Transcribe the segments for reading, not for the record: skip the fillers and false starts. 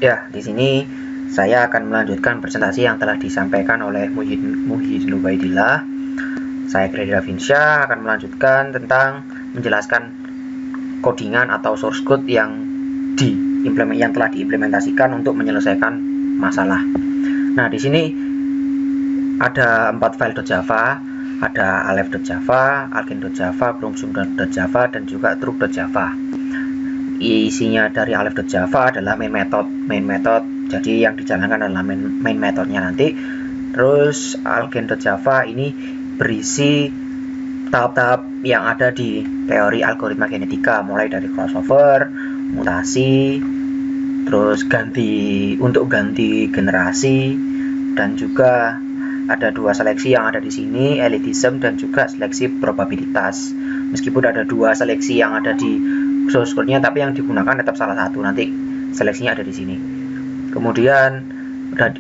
Ya, di sini saya akan melanjutkan presentasi yang telah disampaikan oleh Muhyiddin Ubaidillah. Saya Grady Davinsyah akan melanjutkan tentang menjelaskan codingan atau source code yang telah diimplementasikan untuk menyelesaikan masalah. Nah, di sini ada 4 file .java, ada aleph.java, alkene.java, chromosome.java, dan juga truk.java. Isinya dari aleph.java adalah main method, jadi yang dijalankan adalah main methodnya nanti. Terus alkene.java ini berisi tahap-tahap yang ada di teori algoritma genetika, mulai dari crossover, mutasi, terus ganti generasi, dan juga ada 2 seleksi yang ada di sini, elitism dan juga seleksi probabilitas. Meskipun ada 2 seleksi yang ada di source code-nya, tapi yang digunakan tetap salah satu, nanti seleksinya ada di sini. Kemudian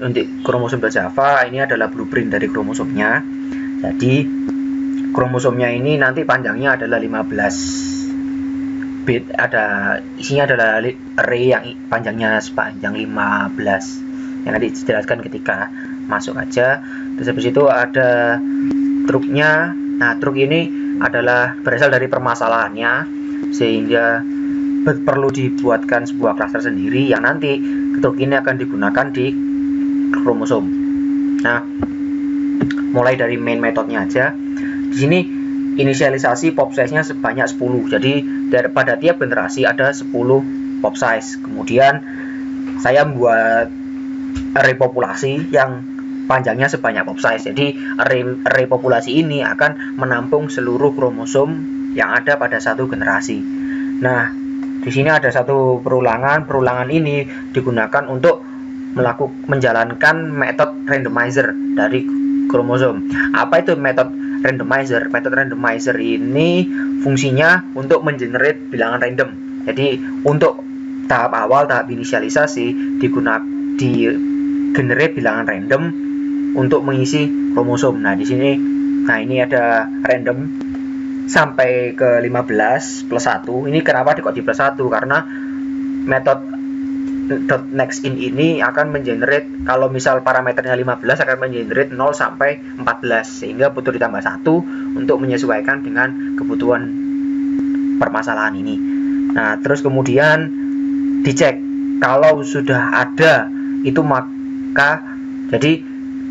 untuk kromosom.java ini adalah blueprint dari kromosomnya. Jadi kromosomnya ini nanti panjangnya adalah 15 bit, isinya adalah array yang panjangnya sepanjang 15 yang nanti dijelaskan ketika masuk aja. Terus habis itu ada truknya. Nah, truk ini adalah berasal dari permasalahannya, sehingga perlu dibuatkan sebuah klaster sendiri yang nanti truk ini akan digunakan di kromosom. Nah, mulai dari main methodnya aja. Di sini inisialisasi pop size-nya sebanyak 10. Jadi pada tiap generasi ada 10 pop size. Kemudian saya membuat array populasi yang panjangnya sebanyak pop size. Jadi array populasi ini akan menampung seluruh kromosom yang ada pada satu generasi. Nah, di sini ada satu perulangan. Perulangan ini digunakan untuk menjalankan metode randomizer dari kromosom. Apa itu metode randomizer? Metode randomizer ini fungsinya untuk mengenerate bilangan random. Jadi untuk tahap awal, tahap inisialisasi, generate bilangan random untuk mengisi kromosom. Nah, di sini ini ada random sampai ke 15 plus 1. Ini kenapa kok di plus 1? Karena metode .nextIn ini akan mengenerate, kalau misal parameternya 15 akan mengenerate 0 sampai 14, sehingga butuh ditambah 1 untuk menyesuaikan dengan kebutuhan permasalahan ini. Nah, terus kemudian dicek kalau sudah ada itu, maka jadi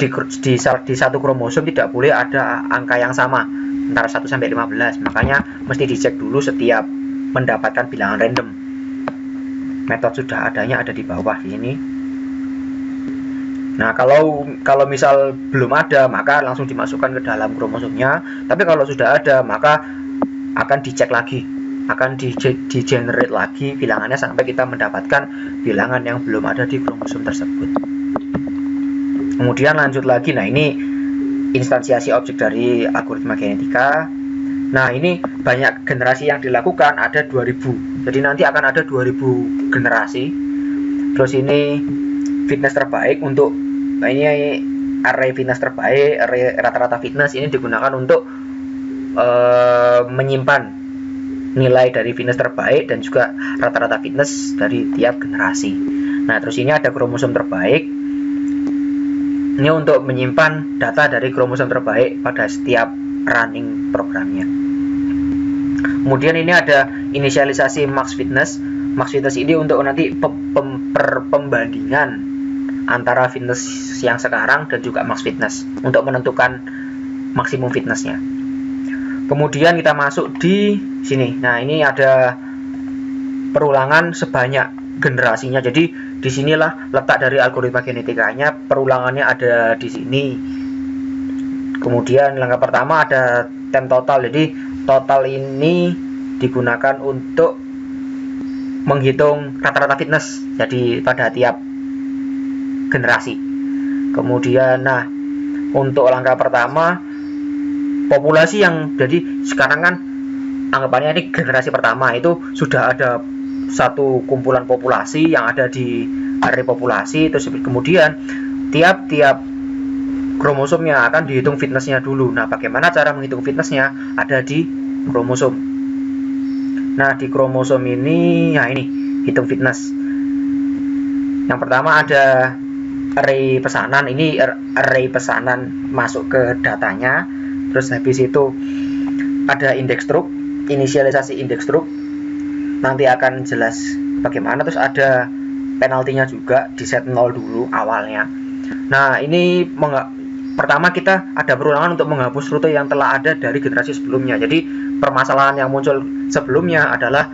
di satu kromosom tidak boleh ada angka yang sama antara 1 sampai 15. Makanya mesti dicek dulu setiap mendapatkan bilangan random. Metode sudah adanya ada di bawah di sini. Nah, kalau misal belum ada, maka langsung dimasukkan ke dalam kromosomnya. Tapi kalau sudah ada, maka akan dicek lagi, akan di-generate lagi bilangannya sampai kita mendapatkan bilangan yang belum ada di kromosom tersebut. Kemudian lanjut lagi. Nah, ini instansiasi objek dari algoritma genetika. Nah, ini banyak generasi yang dilakukan, ada 2000. Jadi nanti akan ada 2000 generasi. Terus ini fitness terbaik untuk ini array fitness terbaik, array rata-rata fitness ini digunakan untuk menyimpan nilai dari fitness terbaik dan juga rata-rata fitness dari tiap generasi. Nah, terus ini ada kromosom terbaik. Ini untuk menyimpan data dari kromosom terbaik pada setiap running programnya. Kemudian ini ada inisialisasi max fitness. Max fitness ini untuk nanti pembandingan antara fitness yang sekarang dan juga max fitness untuk menentukan maksimum fitnessnya. Kemudian kita masuk di sini. Nah, ini ada perulangan sebanyak generasinya. Jadi disinilah letak dari algoritma genetikanya. Perulangannya ada di sini. Kemudian langkah pertama ada time total. Jadi total ini digunakan untuk menghitung rata-rata fitness jadi pada tiap generasi. Kemudian untuk langkah pertama populasi yang jadi sekarang kan anggapannya ini generasi pertama, itu sudah ada satu kumpulan populasi yang ada di array populasi. Terus kemudian tiap-tiap kromosomnya akan dihitung fitnessnya dulu. Nah, bagaimana cara menghitung fitnessnya? Ada di kromosom. Nah, di kromosom ini, ini hitung fitness. Yang pertama ada array pesanan, ini array pesanan masuk ke datanya. Terus habis itu ada index struct, inisialisasi index struct, nanti akan jelas bagaimana. Terus ada penaltinya juga, di set 0 dulu awalnya. Nah, ini pertama kita ada perulangan untuk menghapus rute yang telah ada dari generasi sebelumnya. Jadi permasalahan yang muncul sebelumnya adalah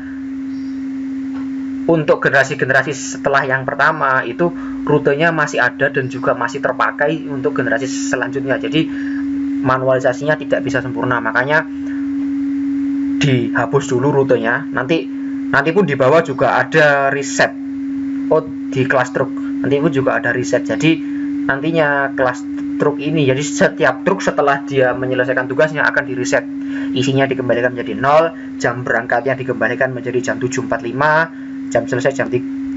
untuk generasi-generasi setelah yang pertama itu rutenya masih ada dan juga masih terpakai untuk generasi selanjutnya. Jadi manualisasinya tidak bisa sempurna, makanya dihapus dulu rutenya. Nanti pun di bawah juga ada reset. Oh, di kelas truk nanti pun juga ada reset. Jadi nantinya kelas truk ini, jadi setiap truk setelah dia menyelesaikan tugasnya akan di reset. Isinya dikembalikan menjadi 0, jam berangkatnya dikembalikan menjadi jam 7.45, jam selesai,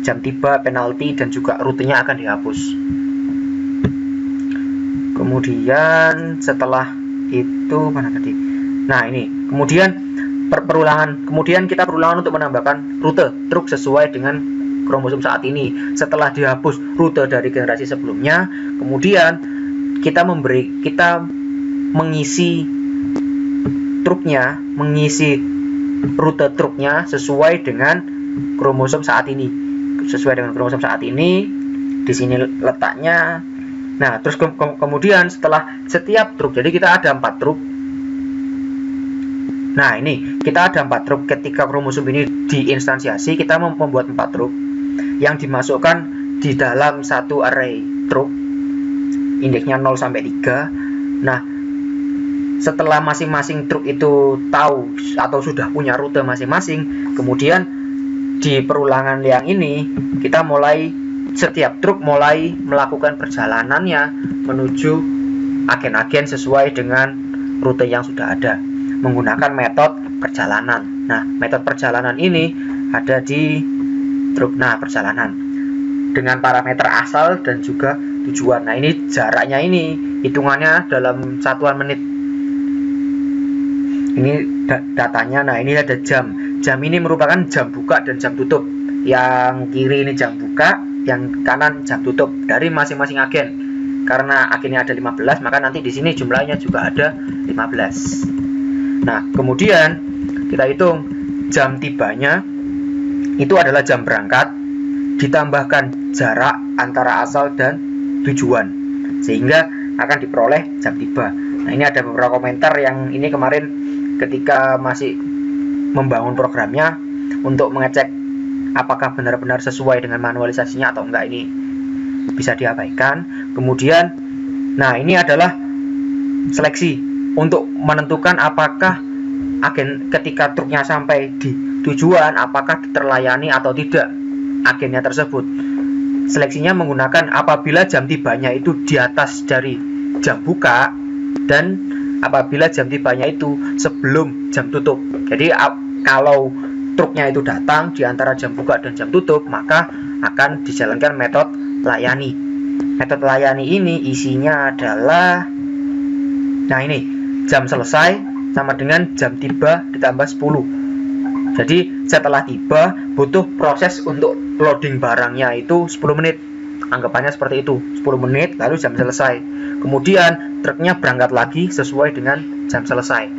jam tiba, penalti, dan juga rutenya akan dihapus. Kemudian setelah itu mana tadi? Nah, ini kemudian perulangan. Kemudian kita perulangan untuk menambahkan rute truk sesuai dengan kromosom saat ini. Setelah dihapus rute dari generasi sebelumnya, kemudian kita mengisi truknya, mengisi rute truknya sesuai dengan kromosom saat ini. Sesuai dengan kromosom saat ini, di sini letaknya. Nah, terus kemudian setelah setiap truk, jadi kita ada 4 truk. Nah, ini kita ada 4 truk. Ketika kromosom ini diinstansiasi, kita membuat 4 truk yang dimasukkan di dalam satu array truk, indeksnya 0 sampai 3. Nah, setelah masing-masing truk itu tahu atau sudah punya rute masing-masing, kemudian di perulangan yang ini kita setiap truk mulai melakukan perjalanannya menuju agen-agen sesuai dengan rute yang sudah ada menggunakan metode perjalanan. Nah, metode perjalanan ini ada di truk perjalanan dengan parameter asal dan juga tujuan. Nah, ini jaraknya, ini hitungannya dalam satuan menit. Ini datanya. Nah, ini ada jam. Jam ini merupakan jam buka dan jam tutup. Yang kiri ini jam buka, yang kanan jam tutup dari masing-masing agen. Karena agennya ada 15, maka nanti di sini jumlahnya juga ada 15. Nah, kemudian kita hitung jam tibanya itu adalah jam berangkat ditambahkan jarak antara asal dan tujuan, sehingga akan diperoleh jam tiba. Nah, ini ada beberapa komentar yang ini kemarin ketika masih membangun programnya untuk mengecek apakah benar-benar sesuai dengan manualisasinya atau enggak, ini bisa diabaikan. Kemudian, nah, ini adalah seleksi untuk menentukan apakah agen ketika truknya sampai di tujuan apakah terlayani atau tidak agennya tersebut. Seleksinya menggunakan apabila jam tibanya itu di atas dari jam buka dan apabila jam tibanya itu sebelum jam tutup. Jadi kalau truknya itu datang di antara jam buka dan jam tutup, maka akan dijalankan metode layani. Metode layani ini isinya adalah, nah, ini jam selesai sama dengan jam tiba ditambah 10. Jadi setelah tiba butuh proses untuk loading barangnya itu 10 menit. Anggapannya seperti itu, 10 menit lalu jam selesai. Kemudian truknya berangkat lagi sesuai dengan jam selesai.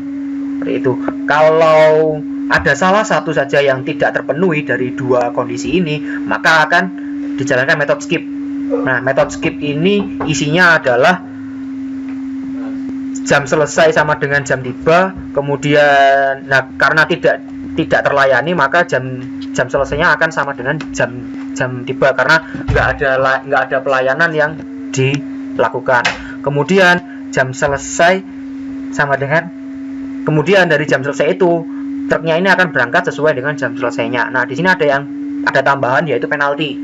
Seperti itu. Kalau ada salah satu saja yang tidak terpenuhi dari dua kondisi ini, maka akan dijalankan metode skip. Nah, metode skip ini isinya adalah jam selesai sama dengan jam tiba. Kemudian, nah, karena tidak terlayani, maka jam selesainya akan sama dengan jam tiba karena nggak ada pelayanan yang dilakukan. Kemudian jam selesai sama dengan, kemudian dari jam selesai itu truknya ini akan berangkat sesuai dengan jam selesainya. Nah, di sini ada tambahan yaitu penalti.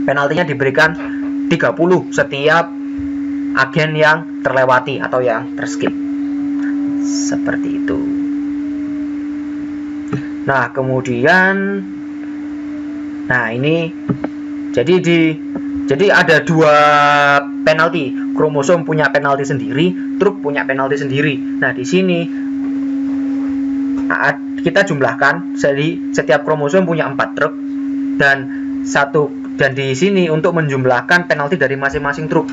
Penaltinya diberikan 30 setiap agen yang terlewati atau yang terskip. Seperti itu. Nah, kemudian, nah, ini jadi ada dua penalti. Kromosom punya penalti sendiri, truk punya penalti sendiri. Nah, di sini kita jumlahkan, jadi setiap kromosom punya 4 truk dan satu Dan di sini untuk menjumlahkan penalti dari masing-masing truk.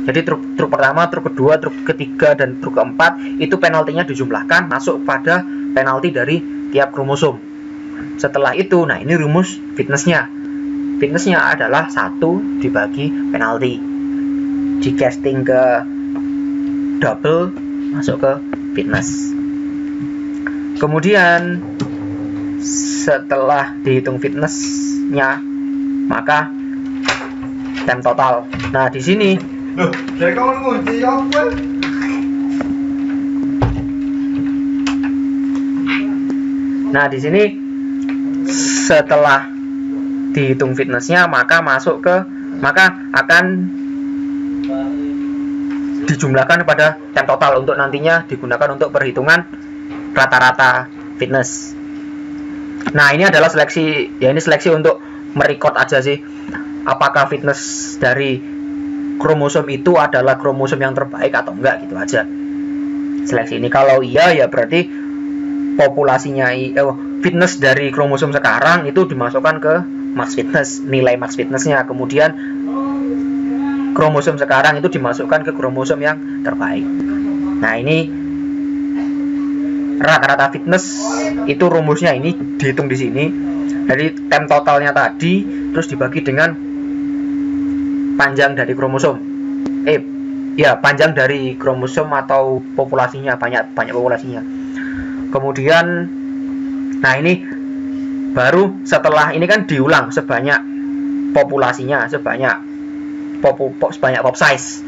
Jadi truk pertama, truk kedua, truk ketiga, dan truk keempat itu penaltinya dijumlahkan masuk pada penalti dari tiap kromosom. Setelah itu, nah ini rumus fitnessnya. Fitnessnya adalah 1 dibagi penalti. Di casting ke double masuk ke fitness. Kemudian setelah dihitung fitnessnya, maka time total. Nah di sini setelah dihitung fitnessnya, maka akan dijumlahkan pada time total untuk nantinya digunakan untuk perhitungan rata-rata fitness. Nah ini adalah seleksi, ya ini seleksi untuk merecord aja sih, apakah fitness dari kromosom itu adalah kromosom yang terbaik atau enggak, gitu aja seleksi ini. Kalau iya ya berarti populasinya fitness dari kromosom sekarang itu dimasukkan ke max fitness, nilai max fitnessnya. Kemudian kromosom sekarang itu dimasukkan ke kromosom yang terbaik. Nah ini rata-rata fitness itu rumusnya ini dihitung di sini. Jadi time totalnya tadi terus dibagi dengan panjang dari kromosom. Panjang dari kromosom atau populasinya, banyak populasinya. Kemudian nah ini baru setelah ini kan diulang sebanyak populasinya, sebanyak pop size.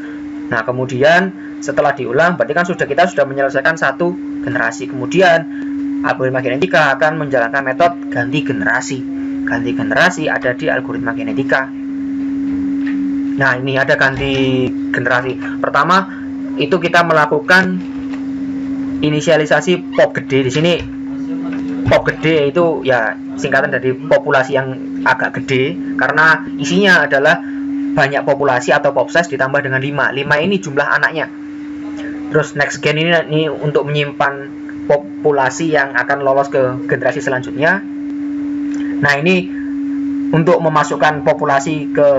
Nah, kemudian setelah diulang berarti kan kita sudah menyelesaikan satu generasi. Kemudian algoritma genetika akan menjalankan metode ganti generasi. Ganti generasi ada di algoritma genetika. Nah, ini ada ganti generasi. Pertama itu kita melakukan inisialisasi pop gede. Di sini pop gede itu ya singkatan dari populasi yang agak gede, karena isinya adalah banyak populasi atau pop size ditambah dengan 5 ini jumlah anaknya. Terus next gen ini untuk menyimpan populasi yang akan lolos ke generasi selanjutnya. Nah ini untuk memasukkan populasi ke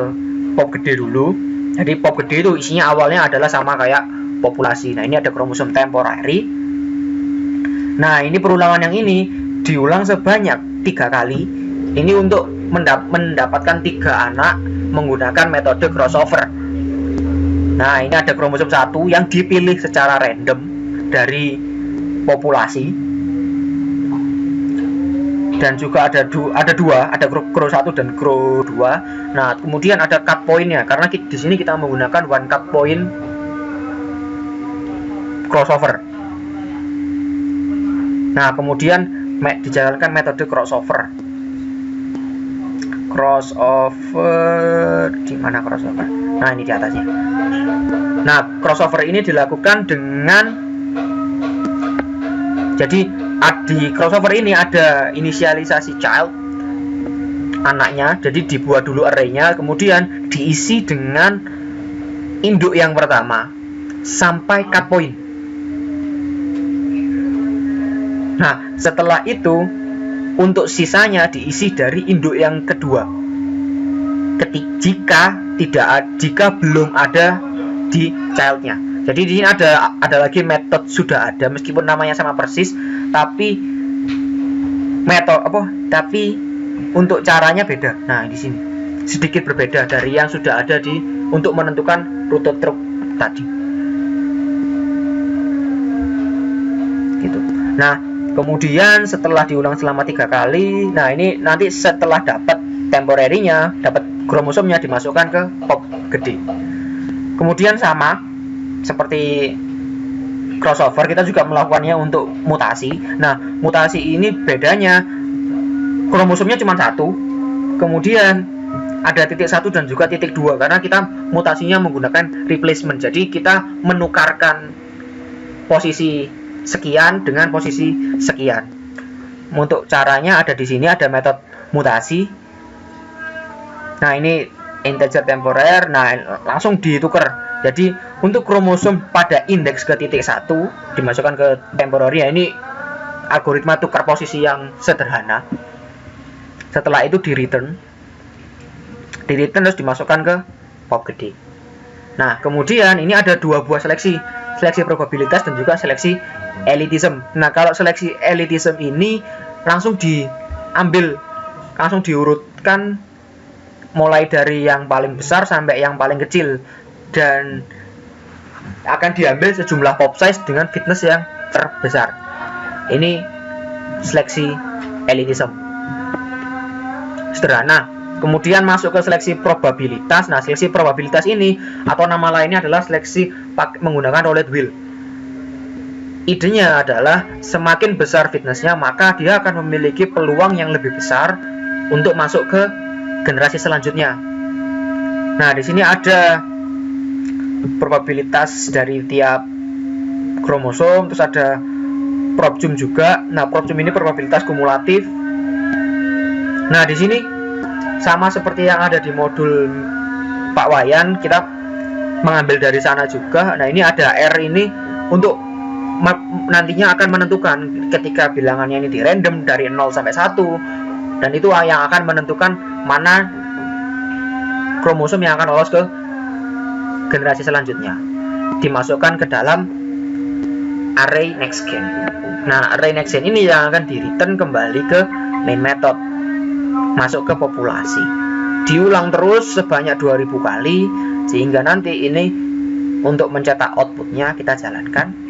pop gede dulu. Jadi pop gede itu isinya awalnya adalah sama kayak populasi. Nah ini ada kromosom temporary. Nah ini perulangan yang ini diulang sebanyak 3 kali. Ini untuk mendapatkan 3 anak menggunakan metode crossover. Nah ini ada kromosom 1 yang dipilih secara random dari populasi, dan juga ada dua, ada grow 1 dan grow 2. Nah kemudian ada cut pointnya, karena di sini kita menggunakan one cut point crossover. Nah kemudian dijalankan metode crossover. Di mana crossover? Nah ini di atasnya. Nah crossover ini dilakukan dengan, jadi di crossover ini ada inisialisasi child, anaknya. Jadi dibuat dulu arraynya, kemudian diisi dengan induk yang pertama sampai cut point. Nah setelah itu untuk sisanya diisi dari induk yang kedua. Jika belum ada di childnya. Jadi di sini ada lagi metode sudah ada, meskipun namanya sama persis, tapi tapi untuk caranya beda. Nah di sini sedikit berbeda dari yang sudah ada untuk menentukan rute truk tadi. Gitu. Nah kemudian setelah diulang selama 3 kali, nah ini nanti setelah dapat temporary-nya, dapat kromosomnya, dimasukkan ke pop gede. Kemudian sama seperti crossover, kita juga melakukannya untuk mutasi. Nah mutasi ini bedanya kromosomnya cuma 1, kemudian ada titik 1 dan juga titik 2, karena kita mutasinya menggunakan replacement. Jadi kita menukarkan posisi sekian dengan posisi sekian. Untuk caranya ada di sini, ada metode mutasi. Nah ini integer temporer, nah langsung ditukar. Jadi untuk kromosom pada indeks ke titik 1 dimasukkan ke temporary. Ya, ini algoritma tukar posisi yang sederhana. Setelah itu di return. di return terus dimasukkan ke pop gede. Nah, kemudian ini ada 2 buah seleksi probabilitas dan juga seleksi elitism. Nah, kalau seleksi elitism ini langsung diurutkan mulai dari yang paling besar sampai yang paling kecil, dan akan diambil sejumlah pop size dengan fitness yang terbesar. Ini seleksi elitism sederhana. Kemudian masuk ke seleksi probabilitas. Nah, seleksi probabilitas ini atau nama lainnya adalah seleksi menggunakan roulette wheel. Idenya adalah semakin besar fitnessnya, maka dia akan memiliki peluang yang lebih besar untuk masuk ke generasi selanjutnya. Nah, di sini ada probabilitas dari tiap kromosom, terus ada probjum juga. Nah, probjum ini probabilitas kumulatif. Nah, di sini sama seperti yang ada di modul Pak Wayan, kita mengambil dari sana juga. Nah, ini ada R ini untuk nantinya akan menentukan ketika bilangannya ini di random dari 0 sampai 1, dan itu yang akan menentukan mana kromosom yang akan lolos ke generasi selanjutnya, dimasukkan ke dalam array next gen. Nah, array next gen ini yang akan di return kembali ke main method, masuk ke populasi, diulang terus sebanyak 2000 kali, sehingga nanti ini untuk mencetak outputnya kita jalankan.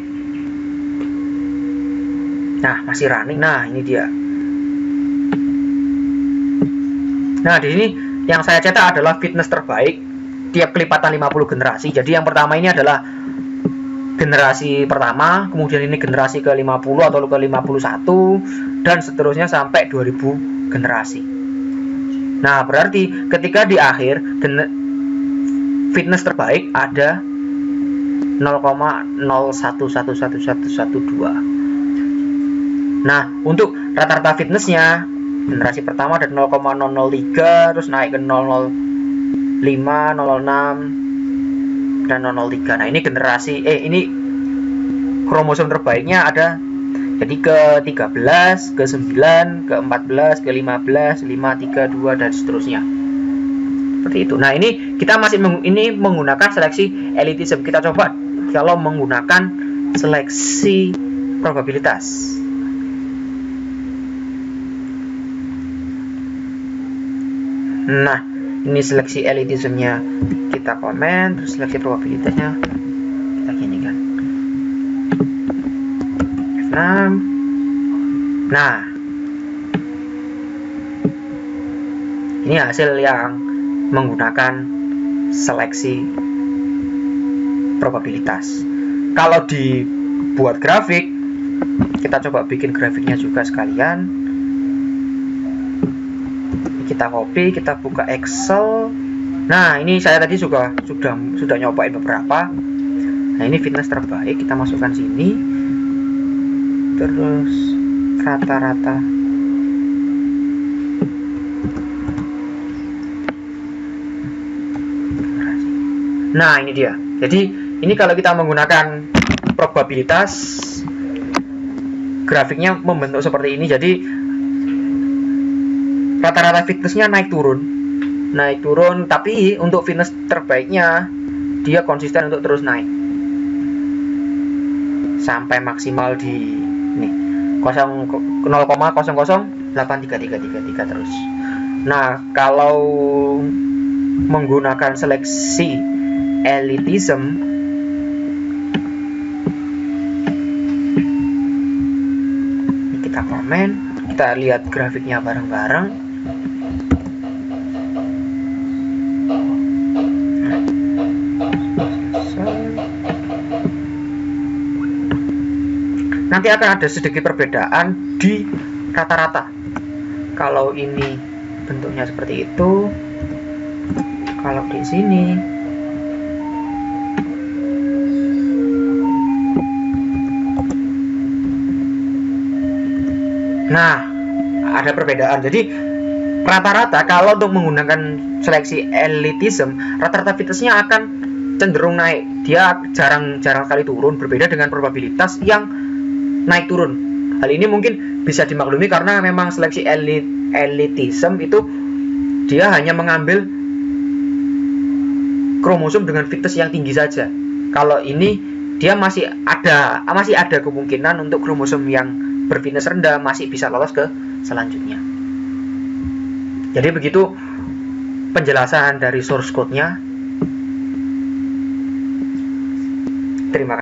Nah, masih running. Nah, ini dia. Nah, di sini yang saya cetak adalah fitness terbaik tiap kelipatan 50 generasi. Jadi yang pertama ini adalah generasi pertama, kemudian ini generasi ke-50 atau ke-51, dan seterusnya sampai 2000 generasi. Nah, berarti ketika di akhir fitness terbaik ada 0,01111112. Nah, untuk rata-rata fitnessnya generasi pertama ada 0,003, terus naik ke 005, 006, dan 003. Nah, ini generasi ini kromosom terbaiknya ada jadi ke-13, ke-9, ke-14, ke-15, 5, 3, 2, dan seterusnya. Seperti itu. Nah, ini kita masih menggunakan seleksi elitism. Kita coba kalau menggunakan seleksi probabilitas. Nah, ini seleksi elitismnya kita komen, terus seleksi probabilitasnya kita gini kan. F6. Nah, ini hasil yang menggunakan seleksi probabilitas. Kalau dibuat grafik, kita coba bikin grafiknya juga sekalian. Kita copy, kita buka Excel. Nah, ini saya tadi sudah nyobain beberapa. Nah, ini fitness terbaik, kita masukkan sini. Terus rata-rata. Nah, ini dia. Jadi, ini kalau kita menggunakan probabilitas, grafiknya membentuk seperti ini. Jadi rata-rata fitnessnya naik turun, tapi untuk fitness terbaiknya dia konsisten untuk terus naik sampai maksimal di nih 0,008333 terus. Nah, kalau menggunakan seleksi elitism, ini kita komen, kita lihat grafiknya bareng-bareng. Nanti akan ada sedikit perbedaan di rata-rata. Kalau ini bentuknya seperti itu, kalau di sini nah, ada perbedaan. Jadi rata-rata kalau untuk menggunakan seleksi elitism, rata-rata fitnessnya akan cenderung naik. Dia jarang kali turun, berbeda dengan probabilitas yang naik turun. Hal ini mungkin bisa dimaklumi karena memang seleksi elitism itu dia hanya mengambil kromosom dengan fitness yang tinggi saja. Kalau ini dia masih ada kemungkinan untuk kromosom yang berfitness rendah masih bisa lolos ke selanjutnya. Jadi begitu penjelasan dari source code-nya. Terima kasih.